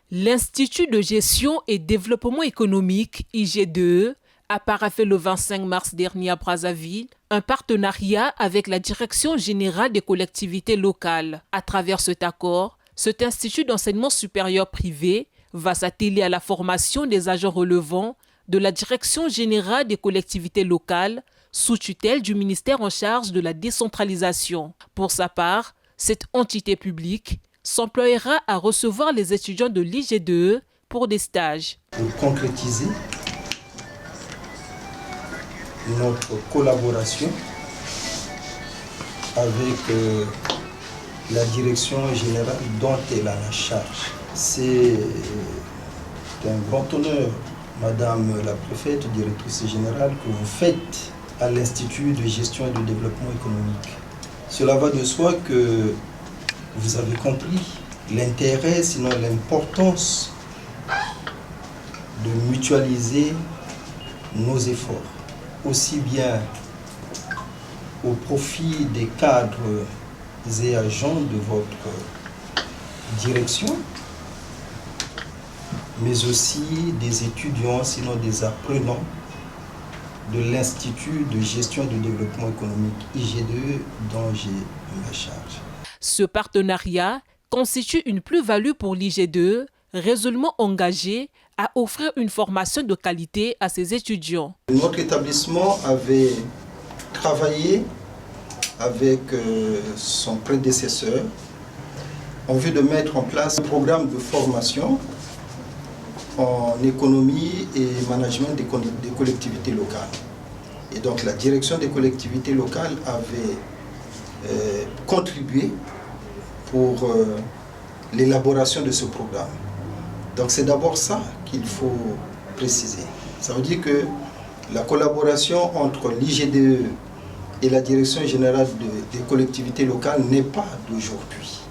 L'Institut de gestion et développement économique, IG2E, a paraphé le 25 mars dernier à Brazzaville un partenariat avec la Direction générale des collectivités locales. À travers cet accord, cet institut d'enseignement supérieur privé va s'atteler à la formation des agents relevant de la Direction générale des collectivités locales sous tutelle du ministère en charge de la décentralisation. Pour sa part, cette entité publique s'emploiera à recevoir les étudiants de l'IG2E pour des stages. Pour concrétiser notre collaboration avec la direction générale dont elle a la charge. C'est un grand honneur, Madame la préfète, directrice générale, que vous faites à l'Institut de gestion et de développement économique. Cela va de soi que vous avez compris l'intérêt, sinon l'importance de mutualiser nos efforts, aussi bien au profit des cadres et agents de votre direction, mais aussi des étudiants, sinon des apprenants de l'Institut de gestion et de développement économique IG2E dont j'ai la charge. Ce partenariat constitue une plus-value pour l'IG2E, résolument engagé à offrir une formation de qualité à ses étudiants. Notre établissement avait travaillé avec son prédécesseur en vue de mettre en place un programme de formation en économie et management des collectivités locales. Et donc la direction des collectivités locales avait contribué pour l'élaboration de ce programme. Donc c'est d'abord ça qu'il faut préciser. Ça veut dire que la collaboration entre l'IG2E et la Direction générale des collectivités locales n'est pas d'aujourd'hui.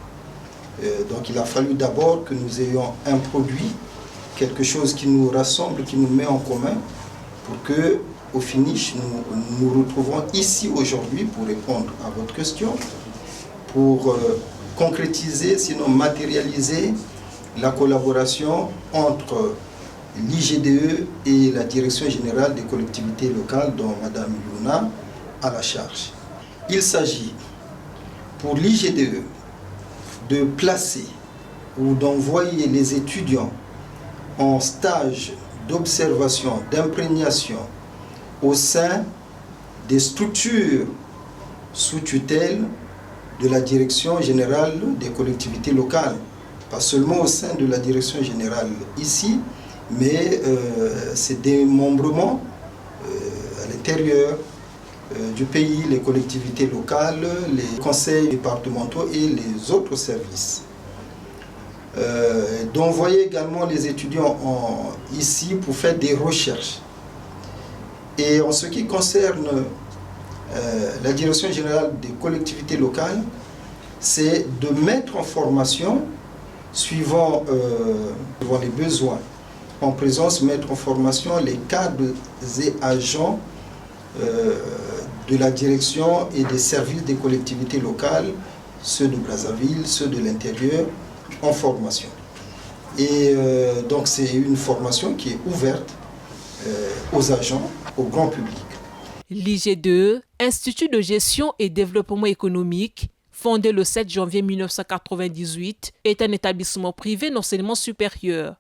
Donc il a fallu d'abord que nous ayons un produit, quelque chose qui nous rassemble, qui nous met en commun, pour que, au finish, nous nous retrouvons ici aujourd'hui pour répondre à votre question, pour concrétiser, sinon matérialiser la collaboration entre l'IG2E et la Direction générale des collectivités locales dont Mme Youna a la charge. Il s'agit pour l'IG2E de placer ou d'envoyer les étudiants en stage d'observation, d'imprégnation au sein des structures sous tutelle de la Direction générale des collectivités locales. Pas seulement au sein de la Direction générale ici, mais c'est démembrement à l'intérieur du pays, les collectivités locales, les conseils départementaux et les autres services. D'envoyer également les étudiants ici pour faire des recherches. Et en ce qui concerne la Direction générale des collectivités locales, c'est de mettre en formation, suivant les besoins, en présence, mettre en formation les cadres et agents de la direction et des services des collectivités locales, ceux de Brazzaville, ceux de l'intérieur, en formation. Et donc c'est une formation qui est ouverte aux agents, au grand public. L'IG2E, Institut de gestion et développement économique, fondé le 7 janvier 1998, est un établissement privé d'enseignement supérieur.